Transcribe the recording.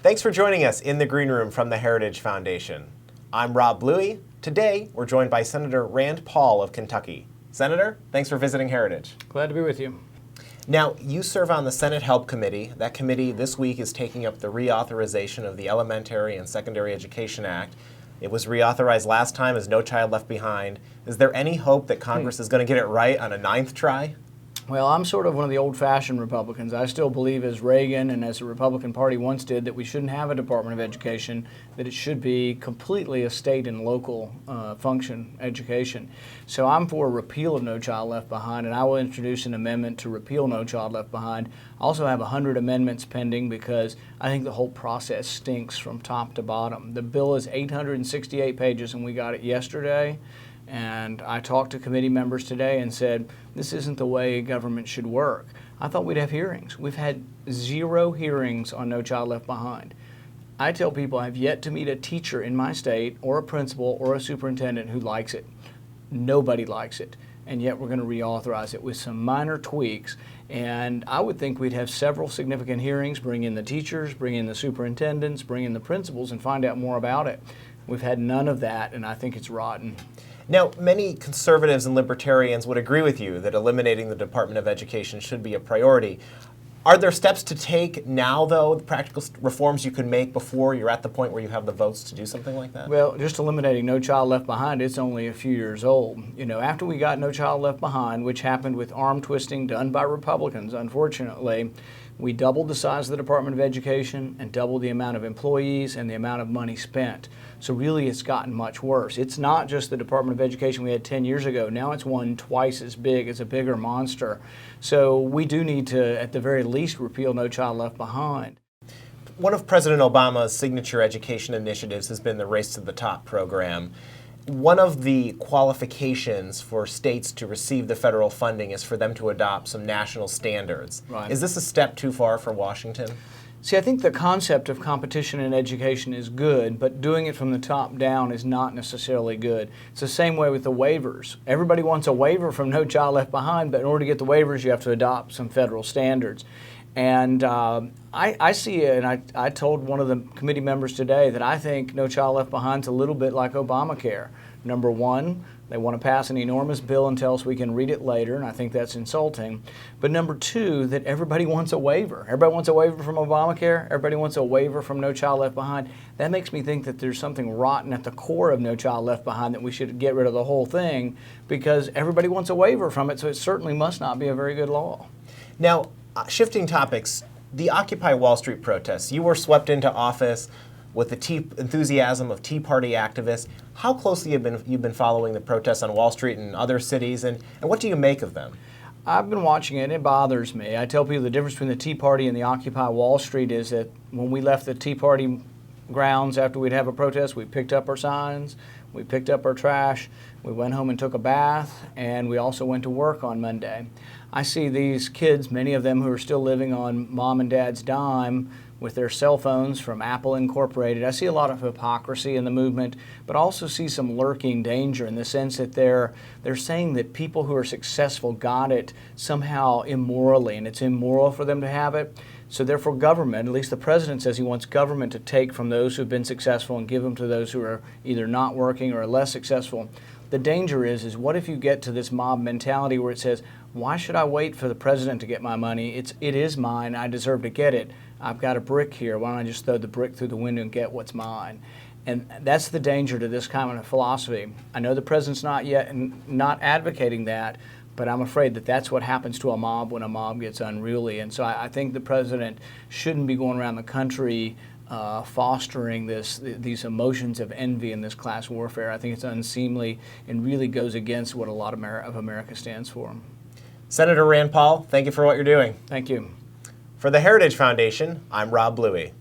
Thanks for joining us in the Green Room from the Heritage Foundation. I'm Rob Bluey. Today, we're joined by Senator Rand Paul of Kentucky. Senator, thanks for visiting Heritage. Glad to be with you. Now, you serve on the Senate Help Committee. That committee this week is taking up the reauthorization of the Elementary and Secondary Education Act. It was reauthorized last time as No Child Left Behind. Is there any hope that Congress is going to get it right on a ninth try? Well, I'm sort of one of the old-fashioned Republicans. I still believe, as Reagan and as the Republican Party once did, that we shouldn't have a Department of Education, that it should be completely a state and local function education. So I'm for a repeal of No Child Left Behind, and I will introduce an amendment to repeal No Child Left Behind. I also have 100 amendments pending because I think the whole process stinks from top to bottom. The bill is 868 pages, and we got it yesterday. And I talked to committee members today and said, this isn't the way government should work. I thought we'd have hearings. We've had 0 hearings on No Child Left Behind. I tell people I've yet to meet a teacher in my state or a principal or a superintendent who likes it. Nobody likes it. And yet we're going to reauthorize it with some minor tweaks. And I would think we'd have several significant hearings, bring in the teachers, bring in the superintendents, bring in the principals, and find out more about it. We've had none of that, and I think it's rotten. Now, many conservatives and libertarians would agree with you that eliminating the Department of Education should be a priority. Are there steps to take now, though, the practical reforms you can make before you're at the point where you have the votes to do something like that? Well, just eliminating No Child Left Behind, it's only a few years old. You know, after we got No Child Left Behind, which happened with arm twisting done by Republicans, unfortunately, we doubled the size of the Department of Education and doubled the amount of employees and the amount of money spent. So really it's gotten much worse. It's not just the Department of Education we had 10 years ago. Now it's one twice as big. It's a bigger monster. So we do need to, at the very least, repeal No Child Left Behind. One of President Obama's signature education initiatives has been the Race to the Top program. One of the qualifications for states to receive the federal funding is for them to adopt some national standards. Right. Is this a step too far for Washington? See, I think the concept of competition in education is good, but doing it from the top down is not necessarily good. It's the same way with the waivers. Everybody wants a waiver from No Child Left Behind, but in order to get the waivers, you have to adopt some federal standards. And I see it, and I told one of the committee members today that I think No Child Left Behind is a little bit like Obamacare. Number one, they want to pass an enormous bill and tell us we can read it later, and I think that's insulting. But number two, that everybody wants a waiver. Everybody wants a waiver from Obamacare. Everybody wants a waiver from No Child Left Behind. That makes me think that there's something rotten at the core of No Child Left Behind, that we should get rid of the whole thing because everybody wants a waiver from it, so it certainly must not be a very good law. Now, shifting topics, the Occupy Wall Street protests. You were swept into office with the enthusiasm of Tea Party activists. How closely have you been following the protests on Wall Street and other cities, and what do you make of them? I've been watching it, and it bothers me. I tell people the difference between the Tea Party and the Occupy Wall Street is that when we left the Tea Party grounds after we'd have a protest, we picked up our signs, we picked up our trash, we went home and took a bath, and we also went to work on Monday. I see these kids, many of them who are still living on mom and dad's dime with their cell phones from Apple Incorporated. I see a lot of hypocrisy in the movement, but also see some lurking danger in the sense that they're saying that people who are successful got it somehow immorally, and it's immoral for them to have it. So therefore government, at least the president says he wants government to take from those who have been successful and give them to those who are either not working or less successful. The danger is what if you get to this mob mentality where it says, why should I wait for the president to get my money? It is mine. I deserve to get it. I've got a brick here. Why don't I just throw the brick through the window and get what's mine? And that's the danger to this kind of philosophy. I know the president's not advocating that, but I'm afraid that that's what happens to a mob when a mob gets unruly. And so I think the president shouldn't be going around the country fostering these emotions of envy and this class warfare. I think it's unseemly and really goes against what a lot of America stands for. Senator Rand Paul, thank you for what you're doing. Thank you. For the Heritage Foundation, I'm Rob Bluey.